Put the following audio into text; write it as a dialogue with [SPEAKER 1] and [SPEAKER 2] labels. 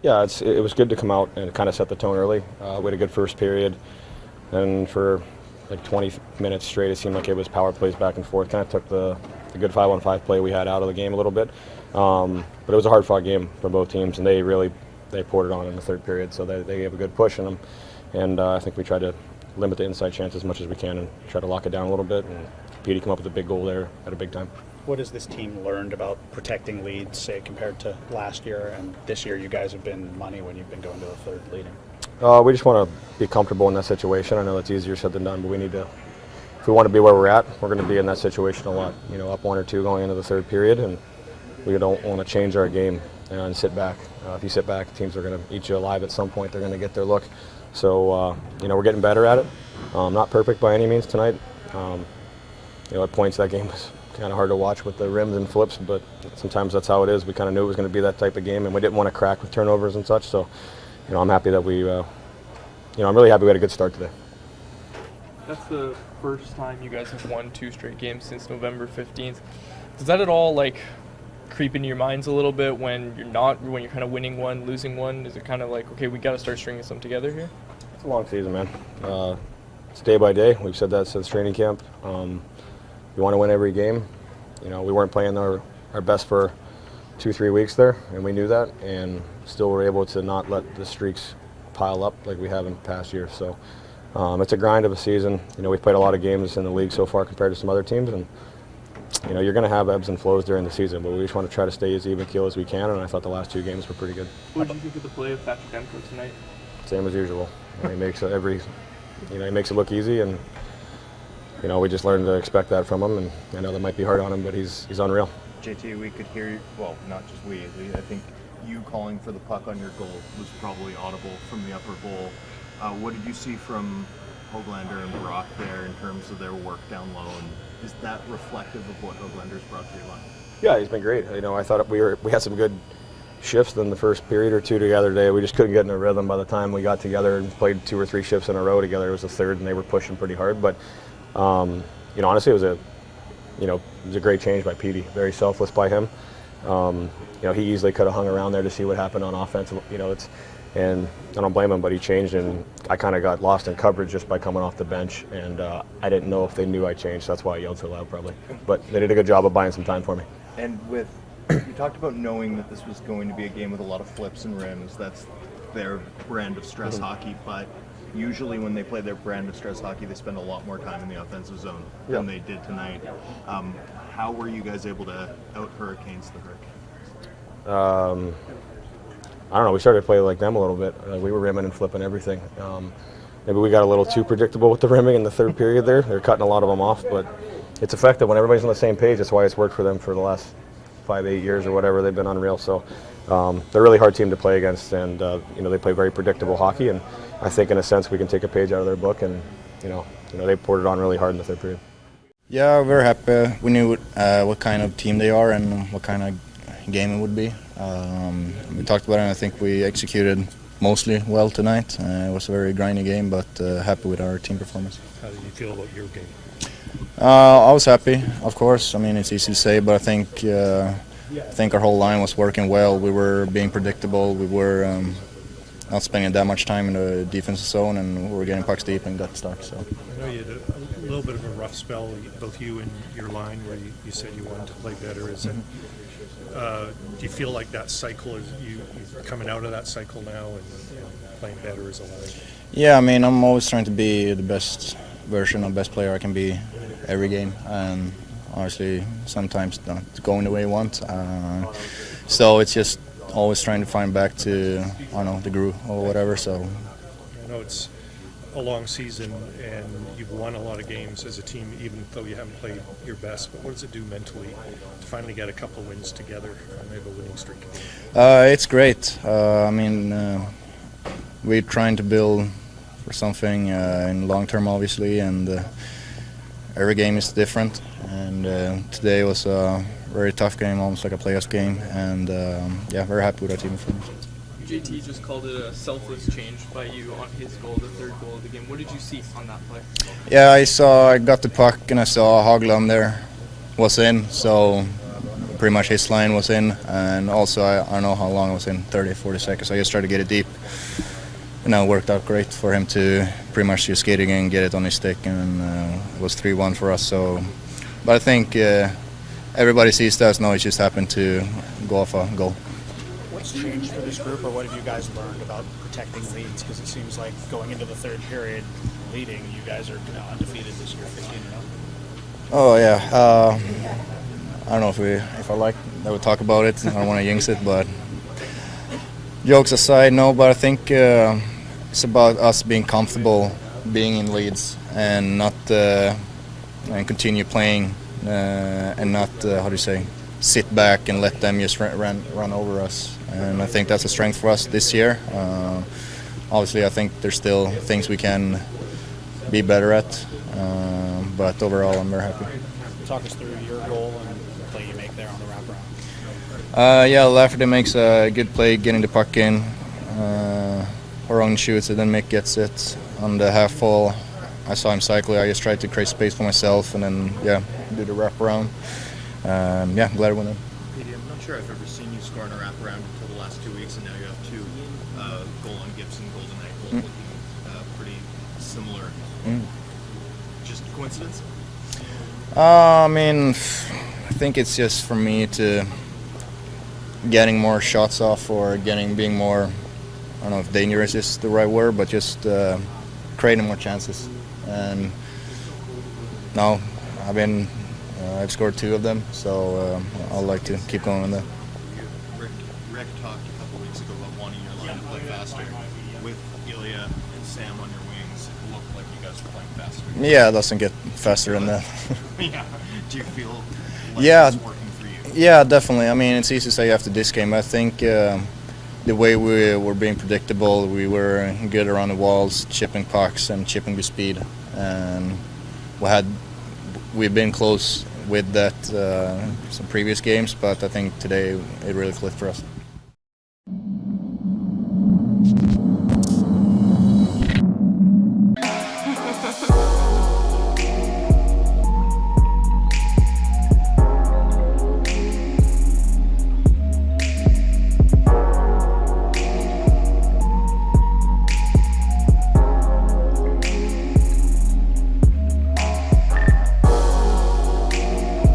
[SPEAKER 1] Yeah, it was good to come out and kind of set the tone early. We had a good first period, and for like 20 minutes straight, it seemed like it was power plays back and forth. Kind of took the good 5-on-5 play we had out of the game a little bit. But it was a hard-fought game for both teams, and they poured it on in the third period, so they gave a good push in them. And I think we tried to limit the inside chance as much as we can and try to lock it down a little bit. And Petey come up with a big goal there at a big time.
[SPEAKER 2] What has this team learned about protecting leads, say, compared to last year? And this year you guys have been money when you've been going to the third leading.
[SPEAKER 1] We just want to be comfortable in that situation. I know it's easier said than done, but we need to, if we want to be where we're at, we're going to be in that situation a lot, up 1 or 2 going into the third period, and we don't want to change our game and sit back. If you sit back, teams are going to eat you alive at some point. They're going to get their look. So, we're getting better at it. Not perfect by any means tonight. At points that game was kind of hard to watch with the rims and flips, but sometimes that's how it is. We kind of knew it was going to be that type of game, and we didn't want to crack with turnovers and such. So, I'm happy that I'm really happy we had a good start today.
[SPEAKER 3] That's the first time you guys have won 2 straight games since November 15th. Does that at all, creep into your minds a little bit when you're kind of winning one, losing one? Is it kind of like, okay, we got to start stringing some together here?
[SPEAKER 1] It's a long season, man. It's day by day. We've said that since training camp. We want to win every game. We weren't playing our best for 2-3 weeks there, and we knew that, and still were able to not let the streaks pile up like we have in past years. So it's a grind of a season. We've played a lot of games in the league so far compared to some other teams, and you're going to have ebbs and flows during the season, but we just want to try to stay as even keel as we can, and I thought the last 2 games were pretty good.
[SPEAKER 3] What did you think of the play of Patrick Demko tonight?
[SPEAKER 1] Same as usual. He makes he makes it look easy, and we just learned to expect that from him, and I know that might be hard on him, but he's unreal.
[SPEAKER 4] JT, we could hear you, well, not just we, I think you calling for the puck on your goal was probably audible from the upper bowl. What did you see from Höglander and Brock there in terms of their work down low, and is that reflective of what Höglander's brought to your line?
[SPEAKER 1] Yeah, he's been great. I thought we had some good shifts in the first period or 2 together today. We just couldn't get in a rhythm by the time we got together and played 2 or 3 shifts in a row together. It was the third, and they were pushing pretty hard. But honestly, it was a great change by Petey. Very selfless by him. He easily could have hung around there to see what happened on offense. And I don't blame him, but he changed, and I kind of got lost in coverage just by coming off the bench, and I didn't know if they knew I changed. So that's why I yelled so loud, probably. But they did a good job of buying some time for me.
[SPEAKER 4] And you talked about knowing that this was going to be a game with a lot of flips and rims. That's their brand of stress hockey, but usually when they play their brand of stress hockey, they spend a lot more time in the offensive zone than they did tonight. How were you guys able to out-Hurricanes the Hurricanes?
[SPEAKER 1] I don't know. We started to play like them a little bit. We were rimming and flipping everything. Maybe we got a little too predictable with the rimming in the third period there. They're cutting a lot of them off, but it's effective when everybody's on the same page. That's why it's worked for them for the last 5-8 years or whatever. They've been unreal. So they're a really hard team to play against, and they play very predictable hockey. And I think in a sense we can take a page out of their book, and they poured it on really hard in the third period.
[SPEAKER 5] Yeah, we're very happy. We knew what kind of team they are and what kind of game it would be. We talked about it, and I think we executed mostly well tonight. It was a very grindy game, but happy with our team performance.
[SPEAKER 6] How did you feel about your game?
[SPEAKER 5] I was happy, of course. I mean, it's easy to say, but I think our whole line was working well. We were being predictable. We were not spending that much time in the defensive zone, and we were getting pucks deep and got the start. So
[SPEAKER 6] I know you had a little bit of a rough spell, both you and your line, where you said you wanted to play better. Is it? Do you feel like that cycle is you're coming out of that cycle now and playing better as a line?
[SPEAKER 5] Yeah, I mean, I'm always trying to be the best version of best player I can be every game, and honestly, sometimes not going the way you want. So it's just always trying to find back to the groove or whatever. So
[SPEAKER 6] I know it's a long season, and you've won a lot of games as a team, even though you haven't played your best. But what does it do mentally to finally get a couple of wins together and have a winning streak?
[SPEAKER 5] It's great. I mean, we're trying to build for something in long term, obviously, and every game is different. And today was a very tough game, almost like a playoff game. And very happy with our team performance.
[SPEAKER 3] JT just called it a selfless change by you on his goal, the third goal of the game. What did you see on that play? Yeah,
[SPEAKER 5] I got the puck and I saw Höglander there was in, so pretty much his line was in, and also I don't know how long I was in, 30, 40 seconds. I just tried to get it deep. And it worked out great for him to pretty much just get it in, get it on his stick, and it was 3-1 for us. So, but I think everybody sees that. No, it just happened to go off a goal.
[SPEAKER 2] What's changed for this group, or what have you guys learned about protecting leads? Because it seems like going into the third period leading, you guys are undefeated this year, 15-0.
[SPEAKER 5] Oh yeah, I don't know if I like that we talk about it. I don't want to jinx it, but jokes aside, no. But I think it's about us being comfortable being in leads and not and continue playing and not how do you say, sit back and let them just run over us. And I think that's a strength for us this year. Obviously, I think there's still things we can be better at, but overall, I'm very happy.
[SPEAKER 2] Talk us through your goal and the play you make there on the wraparound.
[SPEAKER 5] Yeah, Lafferty makes a good play getting the puck in. Horan shoots it, then Mick gets it on the half fall. I saw him cycle. I just tried to create space for myself, and then do the wraparound. Glad I won it.
[SPEAKER 4] Petey, I'm not sure I've ever seen you score in a wraparound until the last 2 weeks, and now you have 2 goal on Gibson, goal tonight, both looking pretty similar. Just coincidence?
[SPEAKER 5] I mean, I think it's just for me to getting more shots off or being more, I don't know if dangerous is the right word, but just creating more chances. And now I've scored 2 of them, so I'd like to keep going on that.
[SPEAKER 4] Rick talked a couple weeks ago about wanting your line to play faster. With Ilya and Sam on your wings, it looked like you guys were playing faster.
[SPEAKER 5] Yeah, it doesn't get faster than that.
[SPEAKER 4] Yeah. Do you feel like it's working for you?
[SPEAKER 5] Yeah, definitely. I mean, it's easy to say after this game. I think the way we were being predictable, we were good around the walls, chipping pucks and chipping with speed. And we've been close with that some previous games, but I think today it really clicked for us.